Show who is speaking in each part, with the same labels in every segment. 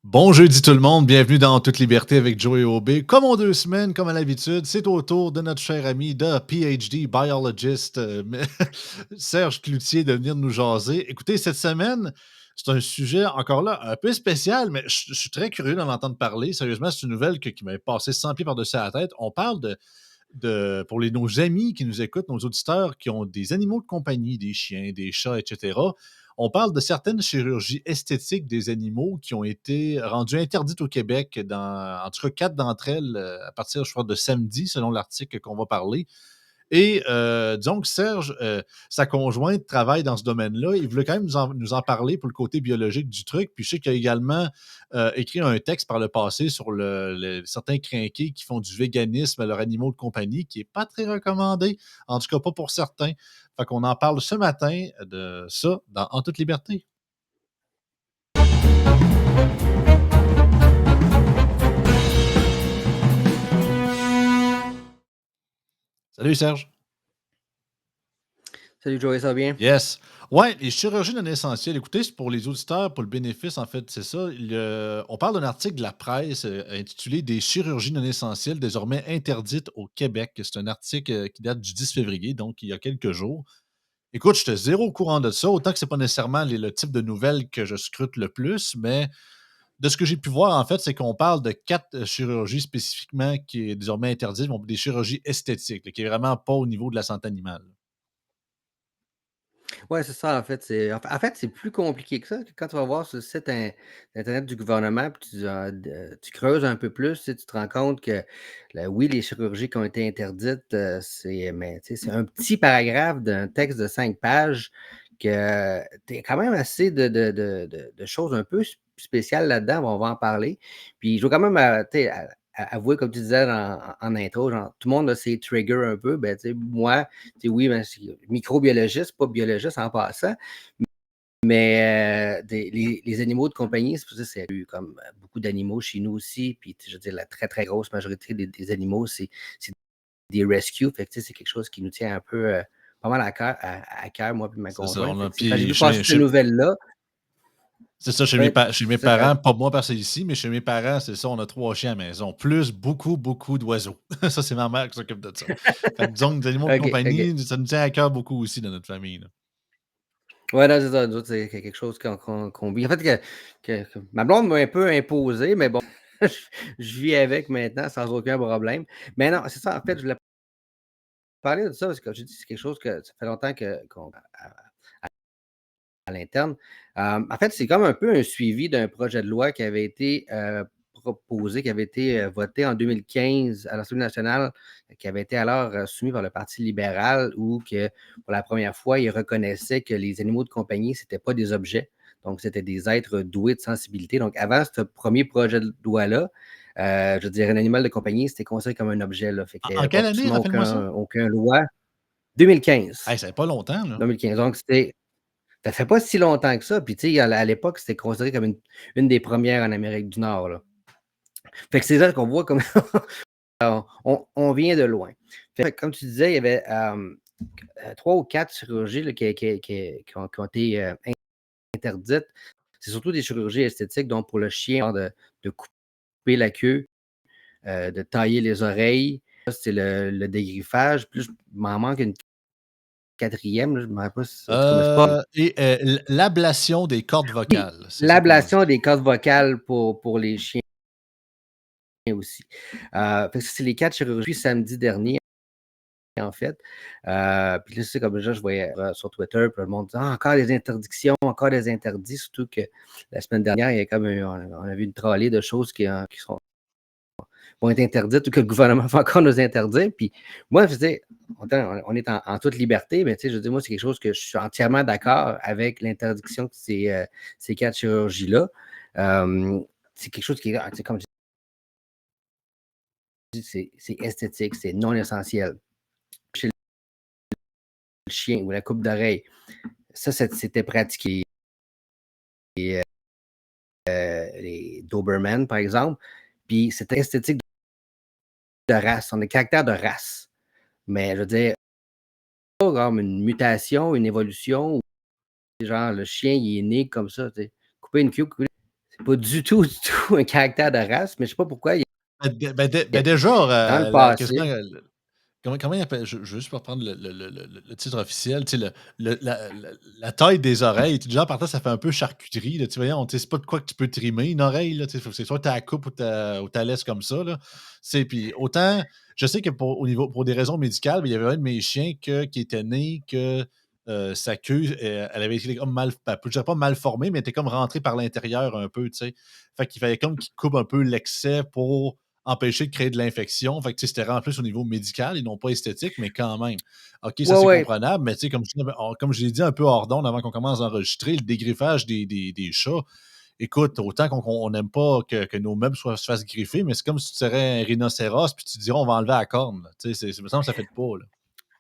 Speaker 1: Bon jeudi tout le monde, bienvenue dans Toute liberté avec Joey Aubé. Comme en 2 semaines, comme à l'habitude, c'est au tour de notre cher ami de PhD biologist Serge Cloutier de venir nous jaser. Écoutez, cette semaine, c'est un sujet encore là un peu spécial, mais je suis très curieux d'en entendre parler. Sérieusement, c'est une nouvelle qui m'avait passé 100 pieds par-dessus la tête. On parle pour nos amis qui nous écoutent, nos auditeurs qui ont des animaux de compagnie, des chiens, des chats, etc. On parle de certaines chirurgies esthétiques des animaux qui ont été rendues interdites au Québec, en tout cas 4 d'entre elles, à partir, je crois, de samedi, selon l'article qu'on va parler. Et disons que Serge, sa conjointe travaille dans ce domaine-là. Il voulait quand même nous en parler pour le côté biologique du truc. Puis je sais qu'il a également écrit un texte par le passé sur certains crinqués qui font du véganisme à leurs animaux de compagnie, qui n'est pas très recommandé, en tout cas pas pour certains. Fait qu'on en parle ce matin de ça dans En toute liberté. Salut Serge.
Speaker 2: Salut Joey, ça va bien?
Speaker 1: Yes. Ouais, les chirurgies non essentielles. Écoutez, c'est pour les auditeurs, pour le bénéfice, en fait, c'est ça. On parle d'un article de la presse intitulé Des chirurgies non essentielles désormais interdites au Québec. C'est un article qui date du 10 février, donc il y a quelques jours. Écoute, j'étais zéro au courant de ça, autant que c'est pas nécessairement le type de nouvelles que je scrute le plus, mais de ce que j'ai pu voir, en fait, c'est qu'on parle de 4 chirurgies spécifiquement qui est désormais interdites, donc des chirurgies esthétiques, là, qui est vraiment pas au niveau de la santé animale.
Speaker 2: Ouais, c'est ça, en fait, c'est plus compliqué que ça. Quand tu vas voir sur le site internet du gouvernement, puis tu creuses un peu plus, tu sais, tu te rends compte que, oui, les chirurgies qui ont été interdites, mais tu sais, c'est un petit paragraphe d'un texte de 5 pages que tu quand même assez de choses un peu spéciales là-dedans, on va en parler. Puis je veux quand même, tu sais, avouer, comme tu disais en intro, genre, tout le monde a ses triggers un peu. Ben, tu sais, moi, tu sais, oui, ben, je suis microbiologiste, pas biologiste en passant, mais les animaux de compagnie, c'est pour ça que c'est eu comme beaucoup d'animaux chez nous aussi. Puis, tu sais, je veux dire, la très, très grosse majorité des animaux, c'est des rescues. Fait que, tu sais, c'est quelque chose qui nous tient un peu pas mal à cœur, moi et ma
Speaker 1: C'est ça.
Speaker 2: conjointe. Fait que, quand j'ai
Speaker 1: Puis
Speaker 2: vu passer cette nouvelle-là,
Speaker 1: c'est ça,
Speaker 2: ouais,
Speaker 1: chez mes
Speaker 2: c'est ça,
Speaker 1: parents, pas moi parce que c'est ici, mais chez mes parents, c'est ça, on a 3 chiens à la maison, plus beaucoup, beaucoup d'oiseaux. Ça, c'est ma mère qui s'occupe de ça. Fait que disons que les animaux de
Speaker 2: OK, OK.
Speaker 1: compagnie, ça nous tient à cœur beaucoup aussi dans notre famille, là.
Speaker 2: Ouais, non, c'est ça. Nous autres, c'est quelque chose qu'on vit. En fait, que ma blonde m'a un peu imposé, mais bon, je je vis avec maintenant sans aucun problème. Mais non, c'est ça. En fait, je voulais parler de ça parce que, comme je dis, c'est quelque chose que ça fait longtemps qu'on à l'interne. En fait, c'est comme un peu un suivi d'un projet de loi qui avait été proposé, qui avait été voté en 2015 à l'Assemblée nationale, qui avait été alors soumis par le Parti libéral, où que, pour la première fois, il reconnaissait que les animaux de compagnie, c'était pas des objets. Donc, c'était des êtres doués de sensibilité. Donc, avant ce premier projet de loi-là, je veux dire, un animal de compagnie, c'était considéré comme un objet. Là. Fait qu'il n'y
Speaker 1: En
Speaker 2: avait pas
Speaker 1: quelle année?
Speaker 2: absolument
Speaker 1: Rappelle-moi ça.
Speaker 2: aucun loi. 2015.
Speaker 1: Hey, ça fait pas longtemps, là.
Speaker 2: 2015. Donc, ça fait pas si longtemps que ça. Puis, tu sais, à l'époque, c'était considéré comme une des premières en Amérique du Nord. Là. Fait que c'est là qu'on voit comme on vient de loin. Fait que, comme tu disais, il y avait 3 ou 4 chirurgies là, qui ont été interdites. C'est surtout des chirurgies esthétiques, donc pour le chien, de couper la queue, de tailler les oreilles. Ça, c'est le dégriffage. Plus, il m'en manque une quatrième, là, je ne me rappelle pas. En tout cas, mais c'est pas.
Speaker 1: L'ablation des cordes vocales, c'est ça qu'on dit.
Speaker 2: L'ablation des cordes vocales pour les chiens aussi. Fait que ça, c'est les 4 chirurgies samedi dernier, en fait. Puis là, c'est comme déjà, je voyais sur Twitter, puis le monde dit: «Ah, encore des interdictions, encore des interdits», surtout que la semaine dernière, il y a comme on a vu une trolley de choses qui vont être interdites ou que le gouvernement va encore nous interdire. Puis moi, je veux dire, on est en toute liberté, mais tu sais, je veux dire, moi, c'est quelque chose que je suis entièrement d'accord avec l'interdiction de ces 4 chirurgies-là. C'est quelque chose qui est, tu sais, comme je dis, c'est esthétique, c'est non essentiel. Chez le chien ou la coupe d'oreille, ça, c'était pratiqué. Les Doberman, par exemple. Puis c'était esthétique de race, on a caractère de race. Mais je veux dire, pas comme une mutation, une évolution, genre le chien, il est né comme ça. Tu sais. Couper une queue, couper. c'est pas du tout, du tout un caractère de race, mais je sais pas pourquoi il y a
Speaker 1: Déjà,
Speaker 2: dans le
Speaker 1: la
Speaker 2: passé.
Speaker 1: quasiment, comment il appelle? Je veux juste reprendre le titre officiel, tu sais, la taille des oreilles, tu déjà partant, ça fait un peu charcuterie, là, tu sais, voyons, tu sais, c'est pas de quoi que tu peux trimer une oreille, là, tu sais, c'est soit tu la coupes ou tu la laisses comme ça, là. C'est puis autant je sais que pour des raisons médicales, il y avait un de mes chiens qui était né que, sa queue, elle avait été comme mal je dirais pas mal formée, mais elle était comme rentrée par l'intérieur un peu, tu sais. Fait qu'il fallait comme qu'il coupe un peu l'excès pour empêcher de créer de l'infection. Fait que, tu sais, c'était en plus au niveau médical et non pas esthétique, mais quand même. OK, ça,
Speaker 2: Ouais,
Speaker 1: c'est
Speaker 2: ouais.
Speaker 1: comprenable, mais tu sais, comme je l'ai dit un peu hors d'onde avant qu'on commence à enregistrer, le dégriffage des chats, écoute, autant qu'on n'aime pas que nos meubles se fassent griffer, mais c'est comme si tu serais un rhinocéros puis tu te dirais on va enlever la corne. Là. Tu sais, il me semble que ça fait de pas. Là.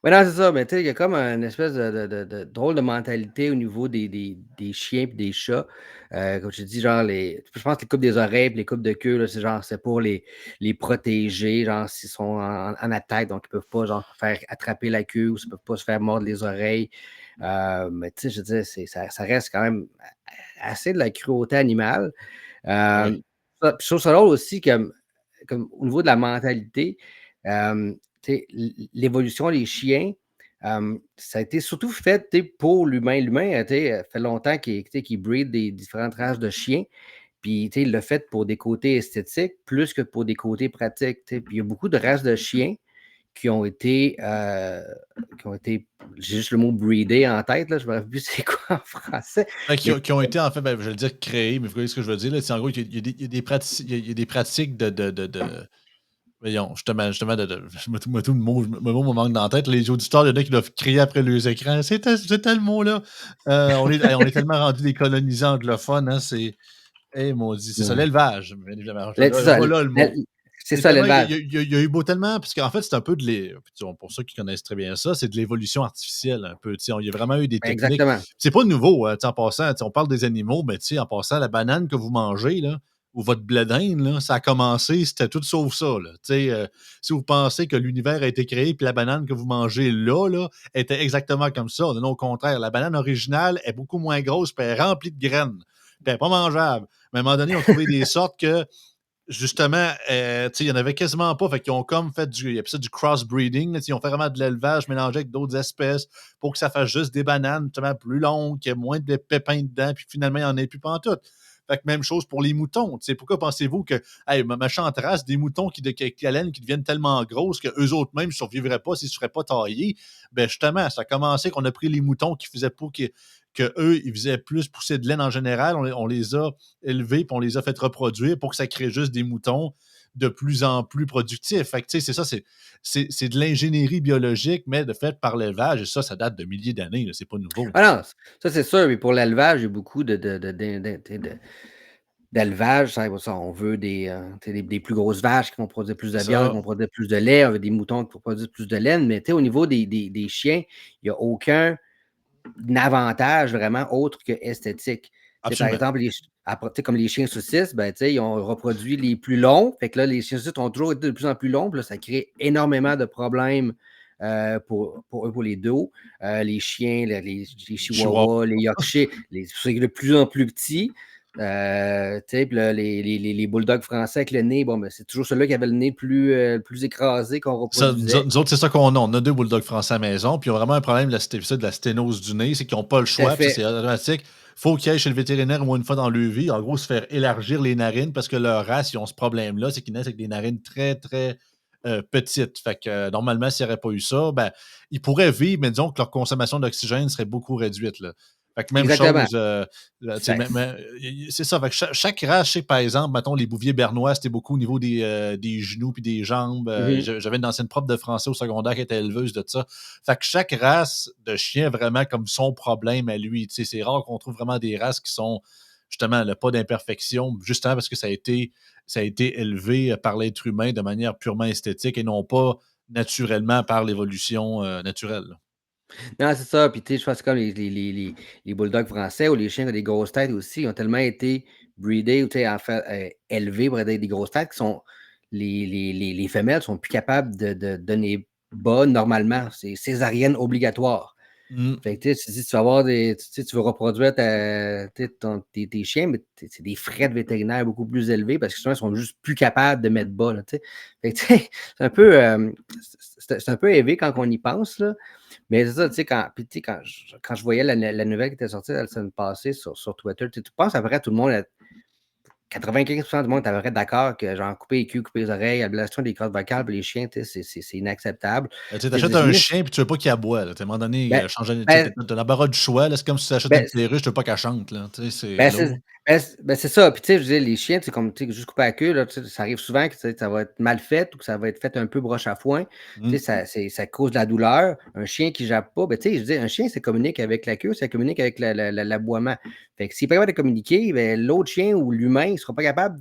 Speaker 2: Ouais, non, c'est ça, mais tu sais, il y a comme une espèce de drôle de mentalité au niveau des chiens et des chats. Comme je te dis, genre, je pense que les coupes des oreilles et les coupes de queue, là, c'est genre, c'est pour les protéger, genre, s'ils sont en attaque, donc ils ne peuvent pas, genre, faire attraper la queue ou ils ne peuvent pas se faire mordre les oreilles. Mais tu sais, je veux dire, ça reste quand même assez de la cruauté animale.
Speaker 1: Oui.
Speaker 2: Je trouve ça drôle aussi comme au niveau de la mentalité, tu sais, l'évolution des chiens, ça a été surtout fait, tu sais, pour l'humain. L'humain, tu sais, fait longtemps qu'il breed des différentes races de chiens, puis, tu sais, il l'a fait pour des côtés esthétiques plus que pour des côtés pratiques, tu sais. Puis il y a beaucoup de races de chiens qui ont été, j'ai juste le mot breeder en tête, là, je me rappelle plus c'est quoi en français,
Speaker 1: Ben,
Speaker 2: mais
Speaker 1: qui ont été, en fait, ben, je vais le dire créés, mais vous voyez ce que je veux dire. Là, c'est en gros, il y a des pratiques, il y a des pratiques voyons, justement, tout le mot me manque dans la tête. Les auditeurs, il y en a qui doivent crier après les écrans. C'était le mot-là. On est tellement rendus des colonisants anglophones, hein, c'est. Eh, maudit, c'est ça,
Speaker 2: ouais.
Speaker 1: l'élevage, bien évidemment.
Speaker 2: C'est ça,
Speaker 1: Voilà le mot.
Speaker 2: c'est
Speaker 1: C'est
Speaker 2: ça
Speaker 1: tellement,
Speaker 2: l'élevage.
Speaker 1: il y a eu beau tellement, parce qu'en fait, c'est un peu pour ceux qui connaissent très bien ça, c'est de l'évolution artificielle un peu. Tu sais, il y a vraiment eu des techniques.
Speaker 2: Exactement.
Speaker 1: C'est pas nouveau, tu sais, en passant. Tu sais, on parle des animaux, mais tu sais, en passant, la banane que vous mangez, là, ou votre blé d'Inde, là, ça a commencé, c'était tout sauf ça. Là. Tu sais, si vous pensez que l'univers a été créé, puis la banane que vous mangez là, était exactement comme ça. Non, au contraire, la banane originale est beaucoup moins grosse, puis elle est remplie de graines. Puis elle n'est pas mangeable. Mais à un moment donné, ils ont trouvé des sortes que justement, il y en avait quasiment pas. Fait qu'ils ont comme fait ils appellent ça du crossbreeding. Là, ils ont fait vraiment de l'élevage mélangé avec d'autres espèces pour que ça fasse juste des bananes justement plus longues, qu'il y ait moins de pépins dedans, puis finalement, il n'y en ait plus pantoute. Fait que même chose pour les moutons. Pourquoi pensez-vous que hey, ma chante race, des moutons qui laine, qui deviennent tellement grosses qu'eux autres même ne survivraient pas s'ils ne seraient pas taillés? Ben justement, ça a commencé qu'on a pris les moutons qui faisaient pas que eux, ils faisaient plus pousser de laine en général. On les a élevés puis on les a fait reproduire pour que ça crée juste des moutons de plus en plus productifs. Fait que, tu sais, c'est ça, c'est de l'ingénierie biologique, mais de fait par l'élevage, et ça date de milliers d'années, là, c'est pas nouveau.
Speaker 2: Ah non, ça c'est sûr, mais pour l'élevage, il y a beaucoup d'élevage, ça, on veut tu sais, des plus grosses vaches qui vont produire plus de viande, qui
Speaker 1: Ça,
Speaker 2: vont produire plus de lait, on veut des moutons qui vont produire plus de laine, mais tu sais, au niveau des chiens, il n'y a aucun avantage vraiment autre que esthétique. Tu sais, par
Speaker 1: absolument.
Speaker 2: exemple, tu sais, comme les chiens saucisses, ben, tu sais, ils ont reproduit les plus longs. Fait que là, les chiens saucisses ont toujours été de plus en plus longs. Puis là, ça crée énormément de problèmes pour eux, pour les dos. Les chiens, les
Speaker 1: Chihuahua.
Speaker 2: chihuahuas, les yorkshires, c'est de plus en plus petits. Tu sais, puis là, les bulldogs français avec le nez, bon, ben, c'est toujours ceux-là qui avaient le nez plus écrasé qu'on
Speaker 1: Ça,
Speaker 2: reproduisait.
Speaker 1: nous autres, c'est ça qu'on a. On a deux bulldogs français à la maison, puis ils ont vraiment un problème de la sténose du nez, c'est qu'ils n'ont pas le
Speaker 2: Tout à
Speaker 1: choix, puis ça,
Speaker 2: fait.
Speaker 1: c'est automatique. Faut qu'ils aillent chez le vétérinaire au moins une fois dans leur vie. En gros, se faire élargir les narines parce que leur race, ils ont ce problème-là, c'est qu'ils naissent avec des narines très, très petites. Fait que normalement, s'il n'y aurait pas eu ça, ben, ils pourraient vivre, mais disons que leur consommation d'oxygène serait beaucoup réduite. Là. Fait que même
Speaker 2: Exactement.
Speaker 1: chose, tu sais,
Speaker 2: Fait
Speaker 1: c'est ça. Fait que chaque race, je sais que par exemple, mettons, les bouviers bernois, c'était beaucoup au niveau des genoux puis des jambes.
Speaker 2: mhm.
Speaker 1: J'avais une ancienne prof de français au secondaire qui était éleveuse de ça. Fait que chaque race de chien a vraiment comme son problème à lui. Tu sais, c'est rare qu'on trouve vraiment des races qui sont justement le pas d'imperfection, justement parce que ça a été élevé par l'être humain de manière purement esthétique et non pas naturellement par l'évolution naturelle. Là.
Speaker 2: Non, c'est ça. Puis, tu sais, je pense que comme les bulldogs français ou les chiens qui ont des grosses têtes aussi, ils ont tellement été breedés ou, tu sais, en fait, élevés pour être des grosses têtes qui sont les femelles sont plus capables de donner bas normalement. C'est césarienne obligatoire.
Speaker 1: Mmh.
Speaker 2: Fait que tu dis, tu vas avoir tu veux reproduire tes chiens, mais c'est des frais de vétérinaire beaucoup plus élevés parce que souvent, ils sont juste plus capables de mettre bas, là, tu sais. Fait que, tu sais, c'est un peu, c'est un peu élevé quand on y pense, là. Mais c'est ça, tu sais, quand je voyais la nouvelle qui était sortie la semaine passée sur Twitter, tu penses à peu près tout le monde, 95% du monde est à peu près d'accord que, genre, couper les queues, couper les oreilles, ablation des cordes vocales pour les chiens, tu sais, c'est inacceptable.
Speaker 1: Tu sais,
Speaker 2: Tu sais,
Speaker 1: t'achètes un chien puis tu veux pas qu'il aboie, là. Tu sais, à un moment donné,
Speaker 2: ben,
Speaker 1: changer tu sais,
Speaker 2: ben,
Speaker 1: tu l'embarras du choix, là. C'est comme si tu achètes une
Speaker 2: ben,
Speaker 1: perruche, tu veux pas qu'elle chante, là. Tu sais, c'est
Speaker 2: Ben,
Speaker 1: allô?
Speaker 2: c'est ça. Puis, tu sais, je veux dire, les chiens, c'est comme, tu sais, juste couper la queue, là, tu sais, ça arrive souvent que tu sais, ça va être mal fait ou que ça va être fait un peu broche à foin. Tu sais,
Speaker 1: Mmh.
Speaker 2: ça cause de la douleur. Un chien qui jappe pas, ben, tu sais, je veux dire, un chien, ça communique avec la queue, ça communique avec l'aboiement. Fait que s'il est pas capable de communiquer, ben, l'autre chien ou l'humain ne sera pas capable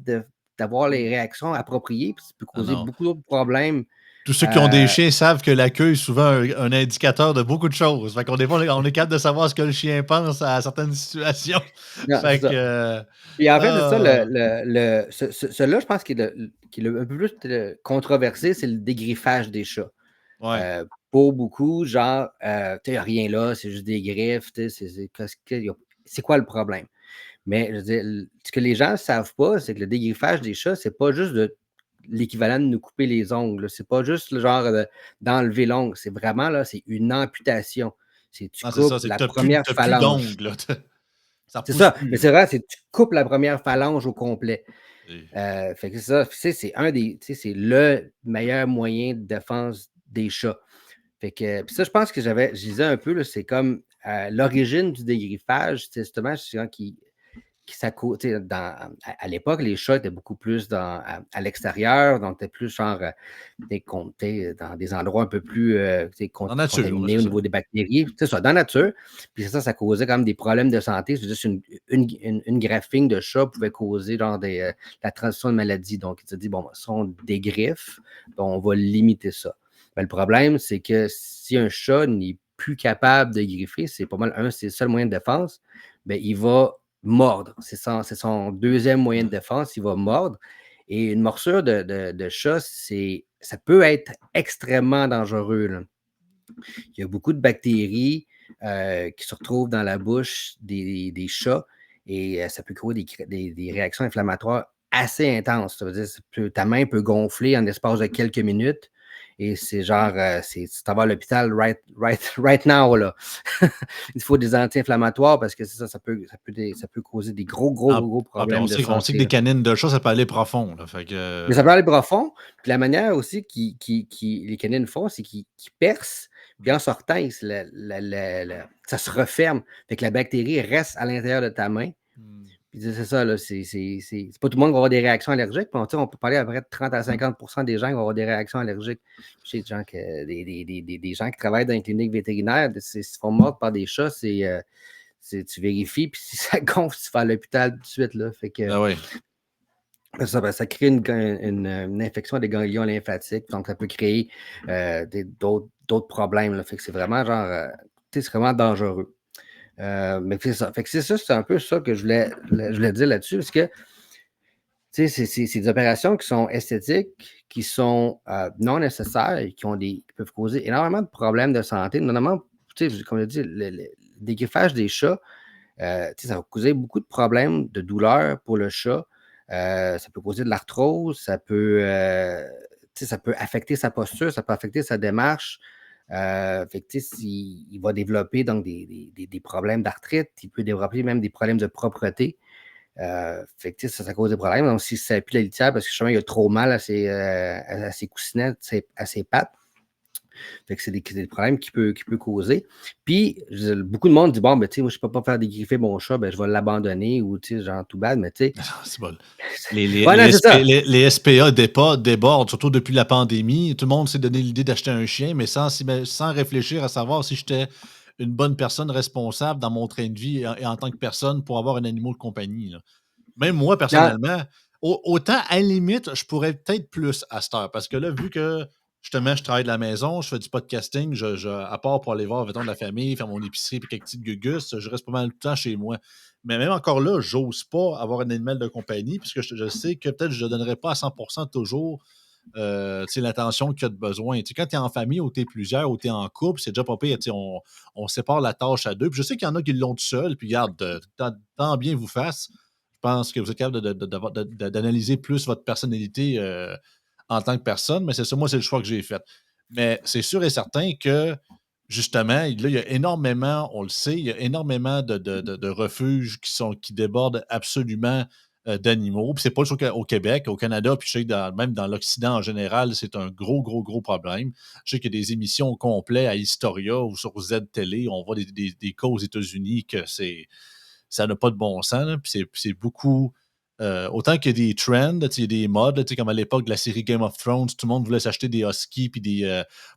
Speaker 2: d'avoir les réactions appropriées, puis ça peut
Speaker 1: Ah
Speaker 2: causer
Speaker 1: non.
Speaker 2: beaucoup d'autres problèmes.
Speaker 1: Tous ceux qui ont des
Speaker 2: Euh,
Speaker 1: chiens savent que l'accueil est souvent un indicateur de beaucoup de choses. Fait qu'on des fois, on est capable de savoir ce que le chien pense à certaines situations.
Speaker 2: non, c'est
Speaker 1: Fait que,
Speaker 2: ça. Puis en fait, c'est ça,
Speaker 1: ah!
Speaker 2: celui-là, je pense qu'il est un peu plus controversé, c'est le dégriffage des chats.
Speaker 1: Ouais,
Speaker 2: Pour beaucoup, genre, tu sais, il y a rien là, c'est juste des griffes, tu sais, c'est quoi le problème? Mais je veux dire, ce que les gens ne savent pas, c'est que le dégriffage des chats, c'est pas juste l'équivalent de nous couper les ongles, là. C'est pas juste le genre, d'enlever l'ongle, c'est vraiment là, c'est une amputation. C'est tu
Speaker 1: non, c'est ça,
Speaker 2: coupes
Speaker 1: c'est que
Speaker 2: la première
Speaker 1: tu plus
Speaker 2: phalange.
Speaker 1: d'ongles, là. Ça
Speaker 2: C'est
Speaker 1: pousse
Speaker 2: ça,
Speaker 1: plus,
Speaker 2: mais
Speaker 1: là.
Speaker 2: c'est vrai, c'est tu coupes la première phalange au complet.
Speaker 1: Et
Speaker 2: Fait que c'est ça, tu sais, c'est le meilleur moyen de défense des chats. Fait que puis ça, je pense que je disais un peu, là, c'est comme, l'origine du dégriffage, c'est justement souvent qui ça cau tu sais, à l'époque, les chats étaient beaucoup plus à l'extérieur, donc tu plus genre, dans des endroits un peu plus, tu sais,
Speaker 1: en nature, ouais,
Speaker 2: contaminés
Speaker 1: c'est
Speaker 2: au
Speaker 1: ça.
Speaker 2: niveau des bactéries, c'est ça, dans la nature. Puis c'est ça, ça causait quand même des problèmes de santé. C'est juste une greffing de chat pouvait causer genre la transition de maladie. Donc, il s'est dit: «Bon, si on dégriffe, ben, on va limiter ça». Ben, le problème, c'est que si un chat n'est plus capable de griffer, c'est pas mal c'est le seul moyen de défense, ben, il va mordre. C'est son deuxième moyen de défense, il va mordre. Et une morsure de chat, ça peut être extrêmement dangereux, là. Il y a beaucoup de bactéries qui se retrouvent dans la bouche des chats et ça peut causer des réactions inflammatoires assez intenses. Ça veut dire que ta main peut gonfler en l'espace de quelques minutes et c'est genre, tu t'en vas à l'hôpital right now, là. Il faut des anti-inflammatoires parce que c'est ça, ça peut causer des gros, gros,
Speaker 1: Ah,
Speaker 2: gros, gros
Speaker 1: puis
Speaker 2: problèmes de
Speaker 1: on sait que
Speaker 2: santé,
Speaker 1: des
Speaker 2: là.
Speaker 1: canines de chat, ça peut aller profond, là. Fait que,
Speaker 2: Mais ça peut aller profond. Puis la manière aussi les canines font, c'est qu'ils percent, puis en sortant, ça se referme. Fait que la bactérie reste à l'intérieur de ta main.
Speaker 1: mmh.
Speaker 2: Puis c'est ça, là, c'est pas tout le monde qui va avoir des réactions allergiques. Puis on peut parler à peu près de 30 à 50% des gens qui vont avoir des réactions allergiques. Chez des gens, des gens qui travaillent dans une clinique vétérinaire, ils se font mordre par des chats, tu vérifies, puis si ça gonfle, tu vas à l'hôpital tout de suite. Là. Fait que
Speaker 1: Ben ouais.
Speaker 2: ça crée une infection des ganglions lymphatiques, donc ça peut créer d'autres problèmes. Là. Fait que c'est vraiment genre, c'est vraiment dangereux. Mais c'est ça. Fait que c'est un peu ça que je voulais dire là-dessus, parce que c'est des opérations qui sont esthétiques, qui sont non nécessaires et qui peuvent causer énormément de problèmes de santé, notamment, comme je dis, le dégriffage des chats. Ça va causer beaucoup de problèmes de douleur pour le chat. Ça peut causer de l'arthrose, ça peut affecter sa posture, ça peut affecter sa démarche. Fait que, il va développer donc des problèmes d'arthrite, il peut développer même des problèmes de propreté. Fait que, ça cause des problèmes. Donc, si ça appuie la litière, parce que justement, il a trop mal à ses coussinets, à ses pattes. Fait que c'est des problèmes qu'il peut causer. Puis, beaucoup de monde dit, bon, ben, tu sais, moi, je ne peux pas faire dégriffer mon chat, ben, je vais l'abandonner ou, tu sais, genre, tout bad, mais tu sais.
Speaker 1: Ah, c'est bon. Les
Speaker 2: Ouais, non, c'est ça.
Speaker 1: les SPA débordent, surtout depuis la pandémie. Tout le monde s'est donné l'idée d'acheter un chien, mais sans réfléchir à savoir si j'étais une bonne personne responsable dans mon train de vie et en tant que personne pour avoir un animal de compagnie, là. Même moi,
Speaker 2: Dans-
Speaker 1: personnellement, autant à la limite, je pourrais peut-être plus à cette heure. Parce que là, vu que justement, je travaille de la maison, je fais du podcasting, à part pour aller voir, mettons, de la famille, faire mon épicerie puis quelques petites gugus, je reste pas mal de temps chez moi. Mais même encore là, j'ose pas avoir un animal de compagnie, puisque je sais que peut-être je ne donnerai pas à 100% toujours l'attention qu'il a de besoin. Tu sais, quand tu es en famille ou tu es plusieurs ou tu es en couple, c'est déjà pas pire. Tu sais, on sépare la tâche à deux. Puis je sais qu'il y en a qui l'ont tout seul. Puis regarde, tant bien vous fasse. Je pense que vous êtes capable d'analyser plus votre personnalité en tant que personne. Mais c'est ça, moi, c'est le choix que j'ai fait. Mais c'est sûr et certain que justement, là, il y a énormément, on le sait, il y a énormément de refuges qui débordent absolument d'animaux. Puis c'est pas juste au Québec, au Canada, puis je sais que même dans l'Occident en général, c'est un gros, gros, gros problème. Je sais qu'il y a des émissions complètes à Historia ou sur Z-Télé, on voit des cas aux États-Unis que ça n'a pas de bon sens, là. Puis c'est beaucoup. Autant qu'il y a des trends, il y a des modes, comme à l'époque de la série Game of Thrones, tout le monde voulait s'acheter des Huskies puis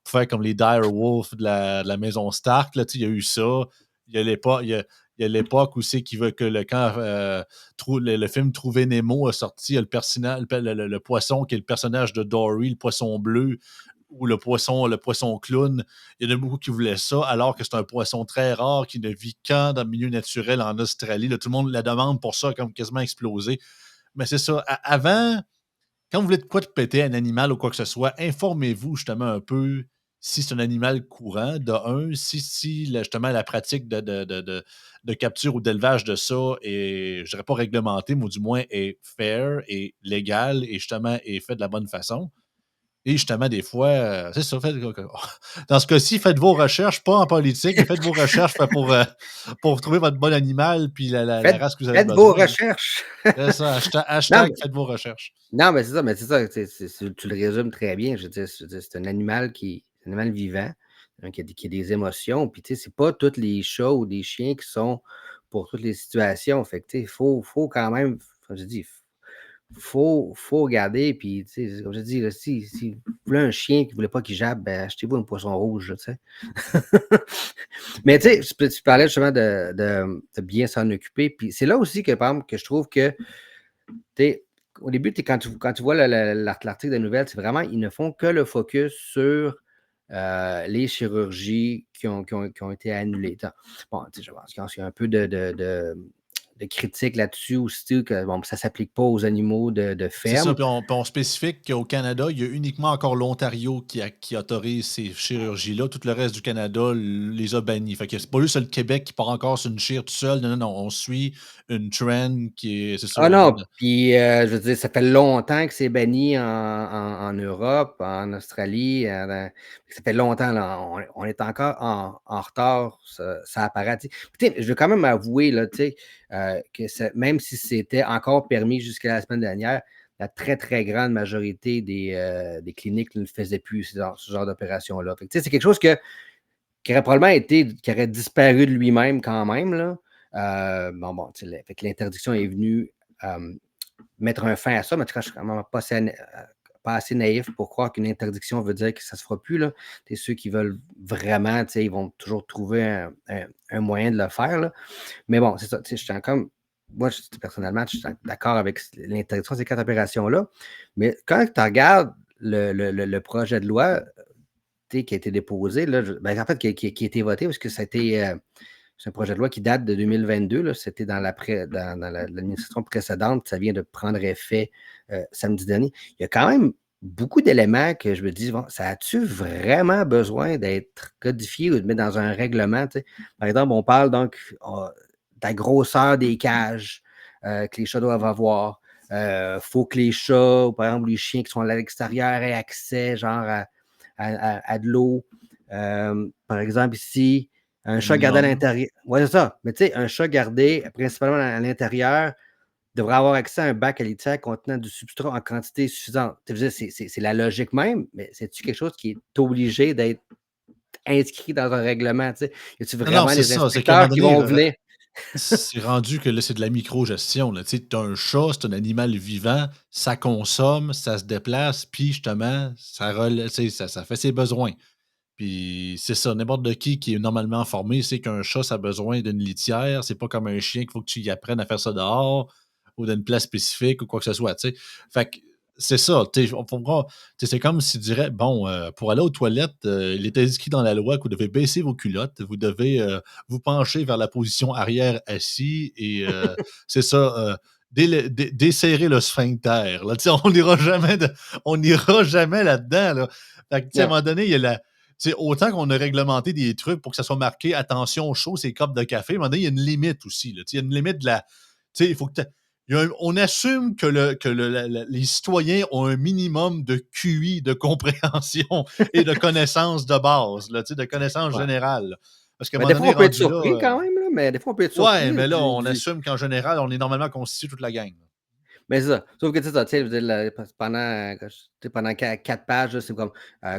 Speaker 1: pour faire comme les Dire Wolf de la maison Stark. Là, il y a eu ça. Il y a l'époque, il y a l'époque où c'est qu'il veut que quand le film Trouver Nemo a sorti, il y a le poisson qui est le personnage de Dory, le poisson bleu, ou le poisson clown. Il y en a beaucoup qui voulaient ça, alors que c'est un poisson très rare qui ne vit qu'en dans le milieu naturel en Australie. Là, tout le monde la demande pour ça, comme quasiment explosé. Mais c'est ça. Avant, quand vous voulez de quoi de péter un animal ou quoi que ce soit, informez-vous justement un peu si c'est un animal courant, de un, si justement la pratique de capture ou d'élevage de ça est, je dirais pas réglementée, mais du moins est fair et légal et justement est fait de la bonne façon. Et justement, des fois, c'est ça. Dans ce cas-ci, faites vos recherches, pas en politique, mais faites vos recherches pour trouver votre bon animal puis la
Speaker 2: Faites
Speaker 1: race que vous avez
Speaker 2: faites vos
Speaker 1: besoin. Là.
Speaker 2: recherches.
Speaker 1: C'est ça,
Speaker 2: Non,
Speaker 1: hashtag faites vos recherches.
Speaker 2: non, mais c'est ça, tu le résumes très bien. Je veux dire, c'est un animal un animal vivant, hein, qui a des émotions. Puis, tu sais, c'est pas tous les chats ou des chiens qui sont pour toutes les situations. Fait que, tu sais, faut quand même, comme je dis, faut regarder. Puis, tu sais, comme je dis, là, si vous voulez un chien qui ne voulait pas qu'il jappe, ben, achetez-vous un poisson rouge, là, tu sais. Mais, tu sais, tu parlais justement de bien s'en occuper. Puis, c'est là aussi que, par exemple, que je trouve que T'sais, au début, quand tu vois l'article de nouvelles, c'est vraiment, ils ne font que le focus sur les chirurgies qui ont été annulées. Bon, je pense qu'il y a un peu de critique là-dessus aussi, que bon, ça ne s'applique pas aux animaux de
Speaker 1: C'est ça,
Speaker 2: ferme.
Speaker 1: puis on spécifie qu'au Canada, il y a uniquement encore l'Ontario qui autorise ces chirurgies-là. Tout le reste du Canada les a bannis. Fait que c'est pas juste le Québec qui part encore sur une chire tout seul. Non, non, non. On suit une trend qui est, c'est ça,
Speaker 2: Ah non, puis je veux dire, ça fait longtemps que c'est banni en Europe, en Australie. Ça fait longtemps, là, on est encore en retard, ça apparaît. Tu sais, je veux quand même avouer là, tu sais, que même si c'était encore permis jusqu'à la semaine dernière, la très, très grande majorité des cliniques ne le faisaient plus, ce genre d'opération-là. Fait que, tu sais, c'est quelque chose qui aurait probablement qui aurait disparu de lui-même quand même. Là. Bon, tu sais, fait que l'interdiction est venue mettre un fin à ça, mais en tout cas, je suis quand même pas assez naïf pour croire qu'une interdiction veut dire que ça ne se fera plus. Là. Ceux qui veulent vraiment, ils vont toujours trouver un moyen de le faire. Là. Mais bon, c'est ça. Je suis encore. Moi, personnellement, je suis d'accord avec l'interdiction de ces 4 opérations-là. Mais quand tu regardes le projet de loi qui a été déposé, là, en fait, qui a été voté, parce que ça a été. C'est un projet de loi qui date de 2022. Là. C'était dans l'administration précédente. Ça vient de prendre effet samedi dernier. Il y a quand même beaucoup d'éléments que je me dis, bon, ça a-tu vraiment besoin d'être codifié ou de mettre dans un règlement? Tu sais? Par exemple, on parle donc de la grosseur des cages que les chats doivent avoir. Il faut que les chats, ou par exemple les chiens qui sont à l'extérieur, aient accès genre à de l'eau. Par exemple, ici, un chat gardé à
Speaker 1: minimum.
Speaker 2: l'intérieur. Oui, c'est ça. Mais tu sais, un chat gardé principalement à l'intérieur devrait avoir accès à un bac à litière contenant du substrat en quantité suffisante. C'est la logique même, mais c'est-tu quelque chose qui est obligé d'être inscrit dans un règlement? Tu sais? Y a-tu
Speaker 1: Non, non,
Speaker 2: vraiment
Speaker 1: c'est
Speaker 2: des
Speaker 1: ça. C'est qu'à un moment
Speaker 2: inspecteurs qui
Speaker 1: donné,
Speaker 2: vont venir?
Speaker 1: c'est rendu que là, c'est de la micro-gestion. Tu sais, t'as un chat, c'est un animal vivant, ça consomme, ça se déplace, puis justement, tu sais, ça fait ses besoins. Puis c'est ça, n'importe qui est normalement formé sait qu'un chat, ça a besoin d'une litière. C'est pas comme un chien qu'il faut que tu y apprennes à faire ça dehors ou d'une place spécifique ou quoi que ce soit, tu sais. Fait que c'est ça, tu sais, c'est comme s'il dirait, bon, pour aller aux toilettes, il est inscrit dans la loi que vous devez baisser vos culottes, vous devez vous pencher vers la position arrière assis et c'est ça, desserrer le sphincter. Là. On n'ira jamais là-dedans. Là. Fait que, à un
Speaker 2: Non.
Speaker 1: moment donné, il y a autant qu'on a réglementé des trucs pour que ça soit marqué attention chaud, ces copes de café, à un moment donné, il y a une limite aussi. Là. Il y a une limite de la. Il faut que on assume que, les citoyens ont un minimum de QI, de compréhension et de connaissances de base, là, de connaissances
Speaker 2: Ouais.
Speaker 1: générales. Là. Parce qu'à un
Speaker 2: Mais
Speaker 1: moment
Speaker 2: des fois,
Speaker 1: donné,
Speaker 2: on peut être
Speaker 1: rendu
Speaker 2: surpris
Speaker 1: là.
Speaker 2: quand même, là, mais des fois, on peut être
Speaker 1: Ouais,
Speaker 2: surpris
Speaker 1: mais là, on
Speaker 2: du
Speaker 1: assume qu'en général, on est normalement constitué toute la gang.
Speaker 2: mais c'est ça. Sauf que, tu sais, ça, tu sais, je veux dire, parce que pendant 4 pages, là, c'est comme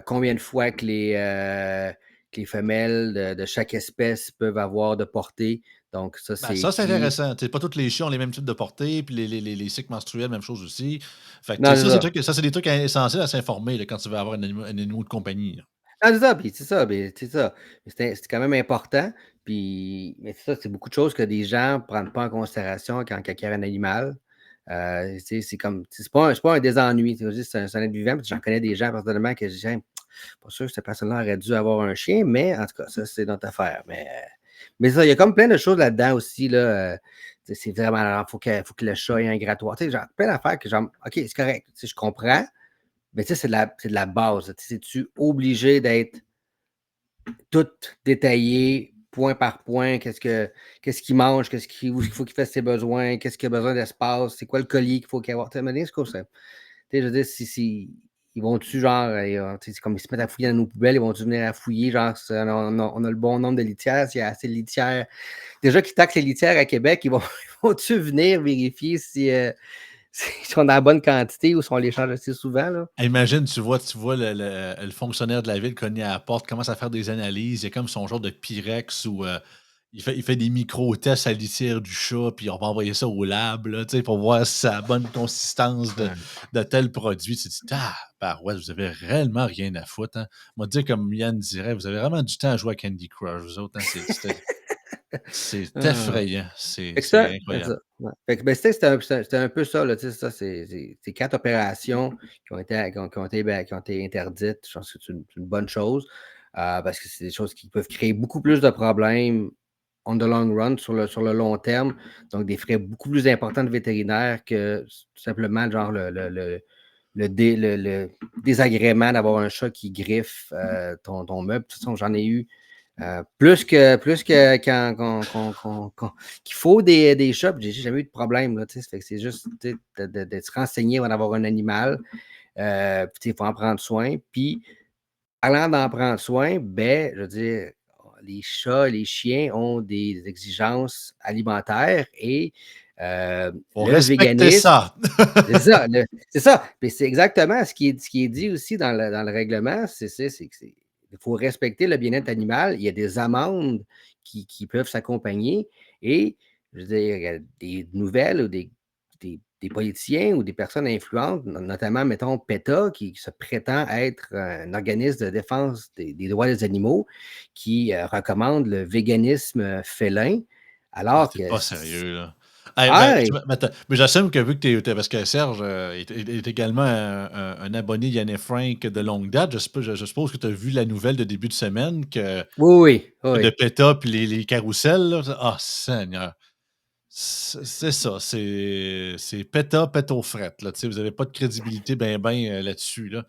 Speaker 2: combien de fois que les femelles de chaque espèce peuvent avoir de portée. Donc, ça,
Speaker 1: Ben,
Speaker 2: c'est
Speaker 1: ça, c'est
Speaker 2: qui.
Speaker 1: intéressant. Pas toutes les chiens ont les mêmes types de portée, puis les cycles menstruels, même chose aussi. Fait que,
Speaker 2: Non, c'est
Speaker 1: ça,
Speaker 2: ça.
Speaker 1: c'est des trucs essentiels à s'informer là, quand tu veux avoir un animal de compagnie. Là.
Speaker 2: Ah, c'est ça, puis c'est ça, mais c'est ça. C'est quand même important. Puis, mais c'est ça, c'est beaucoup de choses que des gens ne prennent pas en considération quand ils acquièrent un animal. Tu sais, c'est comme, c'est pas un désennui. Tu sais, c'est un être vivant. Puis j'en connais des gens personnellement que je dis, hey, pas sûr que cette personne-là aurait dû avoir un chien, mais en tout cas, ça, c'est notre affaire. Mais ça, il y a comme plein de choses là-dedans aussi. Là, tu sais, c'est vraiment, alors, faut que le chat ait un grattoir. Tu sais, genre, plein d'affaires que genre, OK, c'est correct. Tu sais, je comprends, mais tu sais, c'est de la base. Tu sais, es-tu obligé d'être tout détaillé, point par point, qu'est-ce qu'il mange, où il faut qu'il fasse ses besoins, qu'est-ce qu'il a besoin d'espace, c'est quoi le collier qu'il faut qu'il y ait. Tu sais, à un moment donné, c'est quoi ça? Tu sais, je veux dire, si ils vont-tu, genre, tu sais, c'est comme ils se mettent à fouiller dans nos poubelles, ils vont-tu venir à fouiller, genre, on a le bon nombre de litières, s'il y a assez de litières. Déjà qu'ils taxent les litières à Québec, ils vont-tu venir vérifier si on a la bonne quantité ou si on les change assez souvent, là?
Speaker 1: Imagine, tu vois le fonctionnaire de la ville cogner à la porte, commence à faire des analyses. Il y a comme son genre de Pyrex où il fait des micro-tests à la litière du chat, puis on va envoyer ça au lab là, pour voir si ça a la bonne consistance de,
Speaker 2: Ouais.
Speaker 1: de tel produit. Tu te dis, ouais, vous avez réellement rien à foutre. Hein. Moi, dire comme Yann dirait, vous avez vraiment du temps à jouer à Candy Crush, vous autres. Hein. C'est
Speaker 2: Ah.
Speaker 1: effrayant. C'est
Speaker 2: Fait que
Speaker 1: c'est
Speaker 2: c'est
Speaker 1: incroyable.
Speaker 2: ça, ouais. Fait que, ben, c'était un peu ça, là, tu sais, ça, c'est 4 opérations qui ont été interdites. Je pense que c'est une bonne chose, parce que c'est des choses qui peuvent créer beaucoup plus de problèmes on the long run, sur le long terme. Donc des frais beaucoup plus importants de vétérinaire que tout simplement, genre, le désagrément d'avoir un chat qui griffe, ton meuble. De toute façon, j'en ai eu plus que qu'il faut des chats, puis j'ai jamais eu de problème, là, tu sais. Fait que c'est juste, tu sais, de se renseigner avant d'avoir un animal. Puis, tu sais, il faut en prendre soin. Puis, parlant d'en prendre soin, ben, je veux dire, les chats, les chiens ont des exigences alimentaires et
Speaker 1: Faut
Speaker 2: le
Speaker 1: respecter
Speaker 2: véganisme,
Speaker 1: ça.
Speaker 2: c'est ça. Puis c'est exactement ce qui est dit aussi dans le règlement, il faut respecter le bien-être animal. Il y a des amendes qui peuvent s'accompagner et je veux dire, des nouvelles ou des politiciens ou des personnes influentes, notamment, mettons, PETA, qui se prétend être un organisme de défense des droits des animaux, qui recommande le véganisme félin,
Speaker 1: Ah,
Speaker 2: alors
Speaker 1: c'est
Speaker 2: que
Speaker 1: pas sérieux, là. Hey, ben,
Speaker 2: ah,
Speaker 1: mais attends, mais j'assume que vu que parce que Serge est également un abonné Yann et Frank de longue date, je suppose que tu as vu la nouvelle de début de semaine
Speaker 2: oui, oui,
Speaker 1: de
Speaker 2: oui.
Speaker 1: PETA puis les carousels, là. Ah, Seigneur. C'est ça, c'est PETA, pète aux frettes, là. Tu sais, vous avez pas de crédibilité ben là-dessus, là.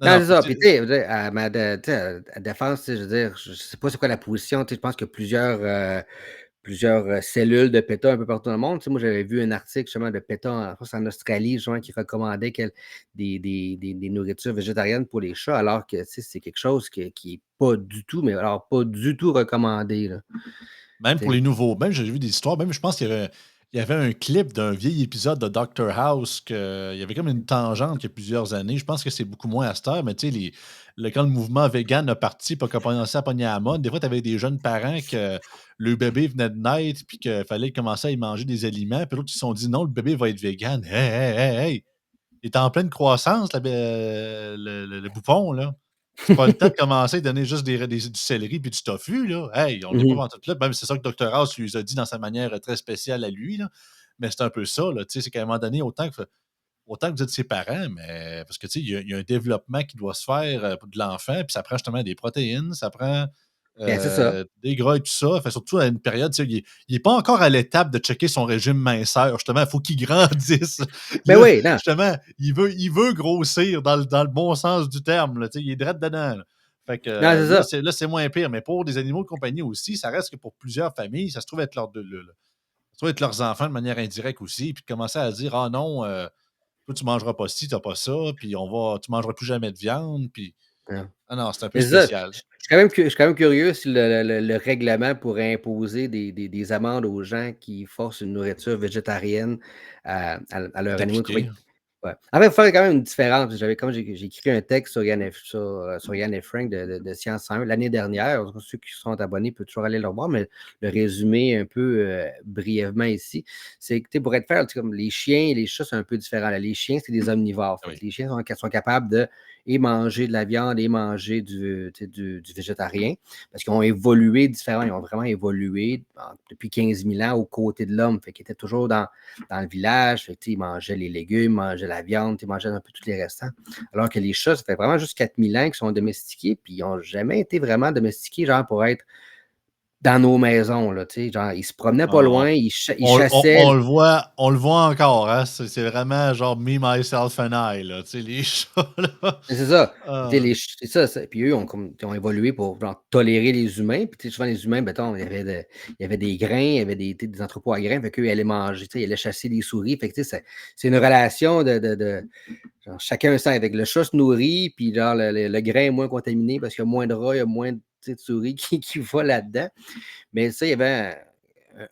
Speaker 1: Non,
Speaker 2: Non,
Speaker 1: non,
Speaker 2: c'est
Speaker 1: puis
Speaker 2: ça. Puis, tu sais, je veux dire, tu sais, à défense, tu sais, je veux dire, je sais pas c'est quoi la position. Tu sais, je pense qu'il y a plusieurs cellules de PETA un peu partout dans le monde. Tu sais, moi, j'avais vu un article justement de PETA je pense en Australie, justement, qui recommandait des nourritures végétariennes pour les chats, alors que, tu sais, c'est quelque chose qui est pas du tout, mais alors pas du tout recommandé, là.
Speaker 1: même
Speaker 2: Tu
Speaker 1: pour
Speaker 2: sais.
Speaker 1: les nouveaux, même j'ai vu des histoires, même je pense qu'il y avait un clip d'un vieil épisode de Doctor House il y avait comme une tangente il y a plusieurs années. Je pense que c'est beaucoup moins à cette heure, mais tu sais, quand le mouvement vegan a parti pour commencer à pogner à la mode, des fois, tu avais des jeunes parents que le bébé venait de naître puis qu'il fallait commencer à y manger des aliments. Puis l'autre, ils se sont dit non, le bébé va être vegan. Hey, hey, hey, hey! Il est en pleine croissance, le bouffon, là. C'est pas le temps de commencer à donner juste du céleri puis du tofu, là. Hey, on n'est pas
Speaker 2: Mhm.
Speaker 1: dans tout là. Même si c'est ça que Dr House lui a dit dans sa manière très spéciale à lui, là. Mais c'est un peu ça, là. Tu sais, c'est qu'à un moment donné, autant que vous êtes ses parents, mais parce que tu sais, il y a un développement qui doit se faire pour de l'enfant, puis ça prend justement des protéines, ça prend.
Speaker 2: Ben, c'est ça.
Speaker 1: Des gras et tout ça. Fait surtout à une période, tu sais, il est pas encore à l'étape de checker son régime minceur. Justement, il faut qu'il grandisse.
Speaker 2: Ben
Speaker 1: Là,
Speaker 2: oui, non.
Speaker 1: justement, il veut grossir dans le bon sens du terme, là, tu sais, il est direct dedans, là. Fait que
Speaker 2: Non, c'est ça.
Speaker 1: là, c'est moins pire. Mais pour des animaux de compagnie aussi, ça reste que pour plusieurs familles, ça se trouve être ça se trouve être leurs enfants de manière indirecte aussi. Puis de commencer à dire: «Ah non, toi, tu mangeras pas ci, tu pas ça, puis tu mangeras plus jamais de viande». Puis
Speaker 2: Non.
Speaker 1: ah non, c'est un peu
Speaker 2: Mais c'est ça,
Speaker 1: spécial.
Speaker 2: je suis quand même curieux si le règlement pourrait imposer des amendes aux gens qui forcent une nourriture végétarienne à leurs animaux de
Speaker 1: D'appliquer.
Speaker 2: compagnie. Ouais. En fait, il faut faire quand même une différence. J'ai écrit un texte sur Yann et Frank de Science 101 l'année dernière. Ceux qui sont abonnés peuvent toujours aller le voir, mais le résumé un peu brièvement ici, c'est que tu sais, pour être faire, tu sais, comme les chiens et les chats, c'est un peu différent. Là. Les chiens, c'est des omnivores.
Speaker 1: Ah
Speaker 2: Fait que
Speaker 1: oui,
Speaker 2: les chiens sont capables de et manger de la viande et manger tu sais, du végétarien parce qu'ils ont évolué différemment. Ils ont vraiment évolué depuis 15 000 ans aux côtés de l'homme. Fait qu'ils étaient toujours dans le village. Fait que, ils mangeaient les légumes, mangeaient la viande, ils mangeaient un peu tous les restants. Alors que les chats, ça fait vraiment juste 4000 ans qu'ils sont domestiqués, puis ils n'ont jamais été vraiment domestiqués, genre pour être dans nos maisons. Là, genre, ils se promenaient pas
Speaker 1: on
Speaker 2: loin, ils chassaient.
Speaker 1: on le voit encore, hein, c'est vraiment genre me, myself and I, là, tu sais, les chats, là.
Speaker 2: C'est ça. Puis, tu sais,
Speaker 1: Ah,
Speaker 2: c'est ça, puis eux, ils ont évolué pour genre, tolérer les humains. Puis tu sais, souvent, les humains, mettons, il y avait des grains, il y avait des entrepôts à grains, fait qu'eux, ils allaient manger, tu sais, ils allaient chasser des souris. Fait que, tu sais, c'est une relation genre, chacun sait. Avec le chat se nourrit, puis genre, le grain est moins contaminé parce qu'il y a moins de rats, il y a moins tu sais, de souris qui volent là-dedans. Mais ça, il y avait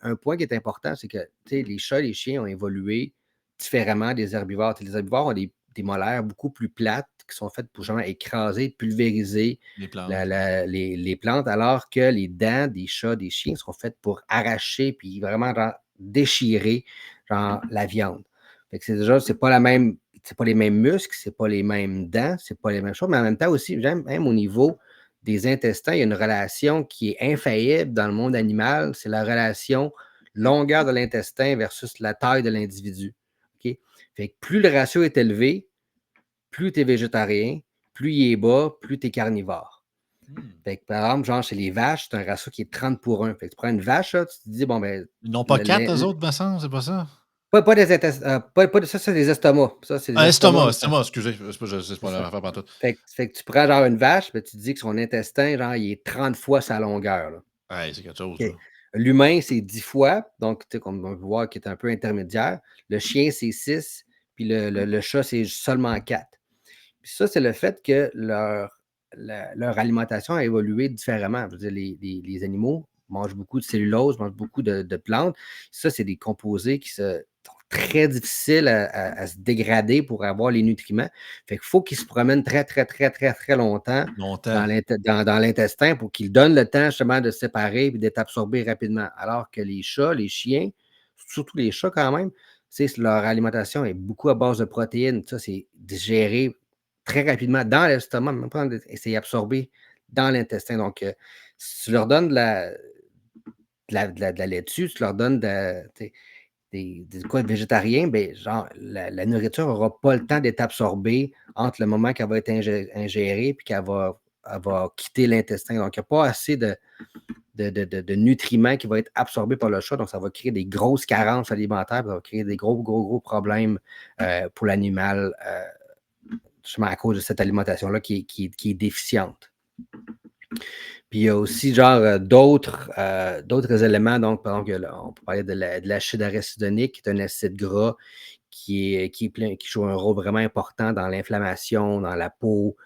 Speaker 2: un point qui est important, c'est que tu sais, les chats et les chiens ont évolué différemment des herbivores. Tu sais, les herbivores ont des molaires beaucoup plus plates qui sont faites pour justement écraser, pulvériser
Speaker 1: les plantes.
Speaker 2: les plantes, alors que les dents des chats, des chiens sont faites pour arracher puis vraiment genre, déchirer genre, la viande. Fait que c'est déjà, c'est pas les mêmes muscles, c'est pas les mêmes dents, c'est pas les mêmes choses, mais en même temps aussi, même au niveau des intestins, il y a une relation qui est infaillible dans le monde animal, c'est la relation longueur de l'intestin versus la taille de l'individu. OK? Fait que plus le ratio est élevé, plus tu es végétarien, plus il est bas, plus tu es carnivore.
Speaker 1: Mmh.
Speaker 2: Fait que, par exemple, genre chez les vaches, c'est un ratio qui est 30-1. Fait que tu prends une vache, là, tu te dis, bon, ben,
Speaker 1: Ils n'ont pas 4 eux autres, me semble, c'est pas ça?
Speaker 2: pas des intestins, ça, c'est des estomacs. Ça, c'est des
Speaker 1: Ah,
Speaker 2: estomacs.
Speaker 1: estomac, excusez, c'est pas
Speaker 2: C'est
Speaker 1: la
Speaker 2: ça.
Speaker 1: même affaire pantoute.
Speaker 2: Fait que tu prends genre une vache, ben, tu te dis que son intestin, genre, il est 30 fois sa longueur. Là.
Speaker 1: Ouais, c'est quelque chose,
Speaker 2: OK.
Speaker 1: là.
Speaker 2: L'humain, c'est 10 fois, donc tu sais, comme on peut voir, qui est un peu intermédiaire. Le chien, c'est 6, puis le chat, c'est seulement 4. Puis ça, c'est le fait que leur alimentation a évolué différemment. Je veux dire, les animaux mangent beaucoup de cellulose, mangent beaucoup de plantes. Ça, c'est des composés qui sont très difficiles à se dégrader pour avoir les nutriments. Fait qu'il faut qu'ils se promènent très, très, très, très, très longtemps
Speaker 1: Longtemps.
Speaker 2: dans l'intestin pour qu'ils donnent le temps justement de se séparer et d'être absorbés rapidement. Alors que les chats, les chiens, surtout les chats quand même, leur alimentation est beaucoup à base de protéines. Ça, c'est digéré très rapidement dans l'estomac, même pas et c'est absorbé dans l'intestin. Donc, si tu leur donnes de la laitue, tu leur donnes des quoi végétariens, ben, genre, la nourriture n'aura pas le temps d'être absorbée entre le moment qu'elle va être ingérée puis elle va quitter l'intestin. Donc, il n'y a pas assez de nutriments qui vont être absorbés par le chat. Donc, ça va créer des grosses carences alimentaires, ça va créer des gros, gros, gros problèmes pour l'animal, justement à cause de cette alimentation-là qui est déficiente. Puis il y a aussi genre d'autres éléments. Donc, par exemple, on peut parler de l'acide arachidonique, qui est un acide gras qui joue un rôle vraiment important dans l'inflammation, dans la peau,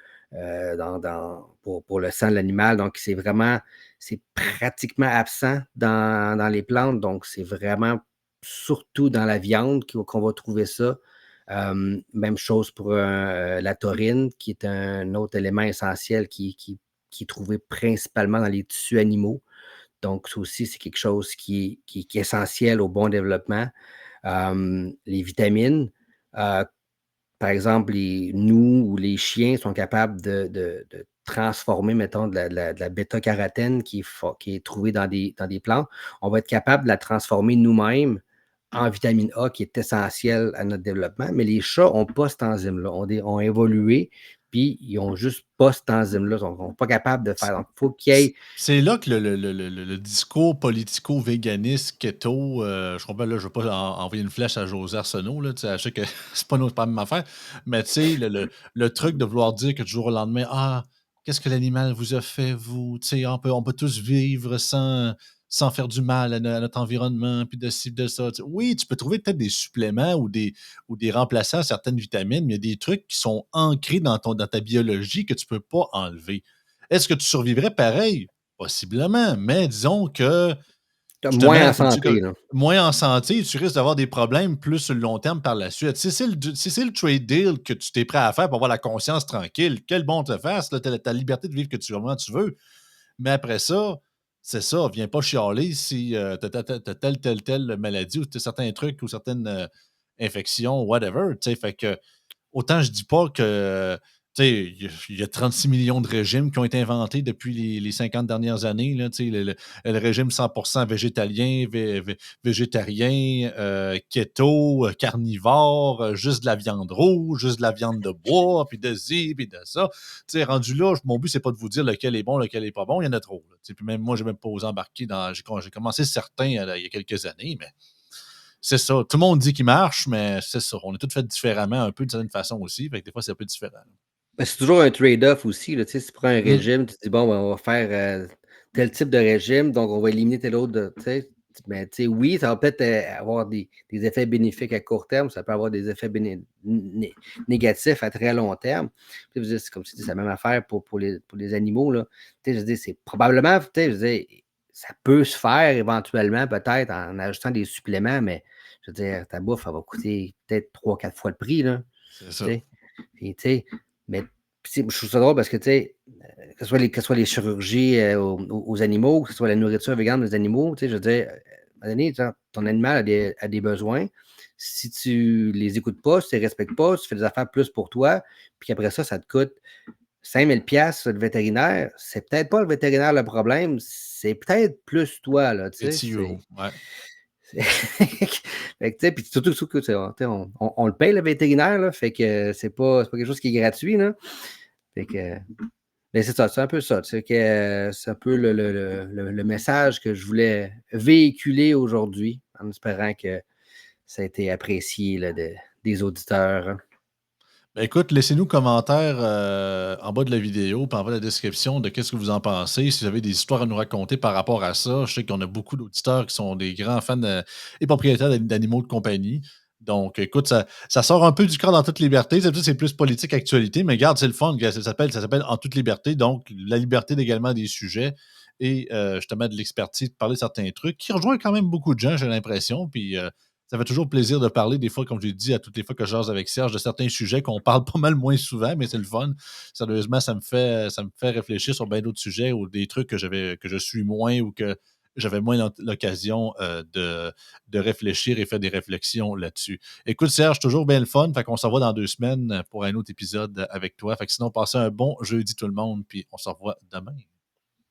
Speaker 2: pour le sang de l'animal. Donc, c'est pratiquement absent dans les plantes. Donc, c'est vraiment surtout dans la viande qu'on va trouver ça. Même chose pour la taurine, qui est un autre élément essentiel qui est trouvé principalement dans les tissus animaux. Donc, ça aussi, c'est quelque chose qui est essentiel au bon développement. Les vitamines, euh, par exemple, nous ou les chiens sont capables de transformer, mettons, de la bêta-carotène qui est trouvée dans des plantes. On va être capable de la transformer nous-mêmes en vitamine A qui est essentielle à notre développement. Mais les chats n'ont pas cette enzyme-là, ont évolué puis ils n'ont juste pas cette enzyme-là. Ils ne sont pas capables de faire. Donc, il faut qu'il y ait.
Speaker 1: C'est là que le discours politico-véganiste, keto, je comprends, là, je ne veux pas envoyer une flèche à José Arsenault, là, tu sais, je sais que c'est pas la même affaire, mais tu sais, le truc de vouloir dire que du jour au lendemain, ah, qu'est-ce que l'animal vous a fait, vous? Tu sais, on peut tous vivre sans faire du mal à notre environnement, puis de ci, de ça. Tu sais. Oui, tu peux trouver peut-être des suppléments ou des remplaçants à certaines vitamines, mais il y a des trucs qui sont ancrés dans ta biologie que tu ne peux pas enlever. Est-ce que tu survivrais pareil? Possiblement, mais disons que
Speaker 2: Moins
Speaker 1: justement,
Speaker 2: en santé, là.
Speaker 1: moins en santé, tu risques d'avoir des problèmes plus sur le long terme par la suite. Si c'est le trade deal que tu t'es prêt à faire pour avoir la conscience tranquille, quel bon te fasse, tu as ta liberté de vivre que vraiment tu veux. Mais après ça, c'est ça, viens pas chialer si tu as telle maladie ou certains trucs ou certaines infections, whatever. Fait que autant je dis pas que, tu sais, il y a 36 millions de régimes qui ont été inventés depuis les 50 dernières années, là, tu sais, le régime 100% végétalien, végétarien, keto, carnivore, juste de la viande rouge, juste de la viande de bois, puis de ci, puis de ça. Tu sais, rendu là, mon but, c'est pas de vous dire lequel est bon, lequel est pas bon, il y en a trop. Là. Tu sais, puis même moi, je n'ai même pas osé embarquer dans. J'ai commencé certains il y a quelques années, mais c'est ça. Tout le monde dit qu'il marche, mais c'est ça. On est tous faits différemment, un peu d'une certaine façon aussi. Fait que des fois, c'est un peu différent.
Speaker 2: Ben, c'est toujours un trade-off aussi. Là, tu sais, si tu prends un
Speaker 1: Mm.
Speaker 2: régime, tu te dis, bon, ben, on va faire tel type de régime, donc on va éliminer tel autre. Tu sais. Mais tu sais, oui, ça va peut-être avoir des effets bénéfiques à court terme, ça peut avoir des effets négatifs à très long terme. Puis, je veux dire, c'est comme tu dis, c'est la même affaire pour les animaux. Là. Tu sais, je veux dire, c'est probablement, tu sais, je veux dire, ça peut se faire éventuellement, peut-être, en ajoutant des suppléments, mais je veux dire, ta bouffe, elle va coûter peut-être 3-4 fois le prix. Là,
Speaker 1: C'est
Speaker 2: tu
Speaker 1: ça.
Speaker 2: sais. Puis, tu sais, mais je trouve ça drôle parce que, tu sais, que ce soit les chirurgies aux animaux, que ce soit la nourriture végane des animaux, tu sais, je veux dire, à un moment donné, ton animal a des besoins. Si tu les écoutes pas, si tu les respectes pas, tu fais des affaires plus pour toi, puis après ça, ça te coûte 5 000 $ le vétérinaire, c'est peut-être pas le vétérinaire le problème, c'est peut-être plus toi, là, tu sais.
Speaker 1: It's you. Ouais.
Speaker 2: Fait que, tu sais, puis surtout que, tu sais, on le paye, le vétérinaire, là, fait que c'est pas quelque chose qui est gratuit, là. Fait que, mais c'est ça, c'est un peu ça. Tu sais, c'est un peu le message que je voulais véhiculer aujourd'hui, en espérant que ça a été apprécié là, des auditeurs. Hein.
Speaker 1: Ben, écoute, laissez-nous commentaires en bas de la vidéo, puis en bas de la description de qu'est-ce que vous en pensez. Si vous avez des histoires à nous raconter par rapport à ça, je sais qu'on a beaucoup d'auditeurs qui sont des grands fans et propriétaires d'animaux de compagnie. Donc, écoute, ça sort un peu du cadre en toute liberté. C'est plus politique actualité, mais regarde, c'est le fun. Ça s'appelle En toute liberté. Donc, la liberté d'également des sujets et justement de l'expertise, de parler de certains trucs qui rejoignent quand même beaucoup de gens, j'ai l'impression. Puis, ça fait toujours plaisir de parler, des fois, comme je l'ai dit, à toutes les fois que je jase avec Serge, de certains sujets qu'on parle pas mal moins souvent, mais c'est le fun. Sérieusement, ça me fait réfléchir sur bien d'autres sujets ou des trucs que je suis moins ou que j'avais moins l'occasion de réfléchir et faire des réflexions là-dessus. Écoute, Serge, toujours bien le fun. Fait qu'on se revoit dans 2 semaines pour un autre épisode avec toi. Fait que sinon, passez un bon jeudi tout le monde, puis on se revoit demain.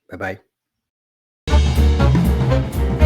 Speaker 2: Bye bye.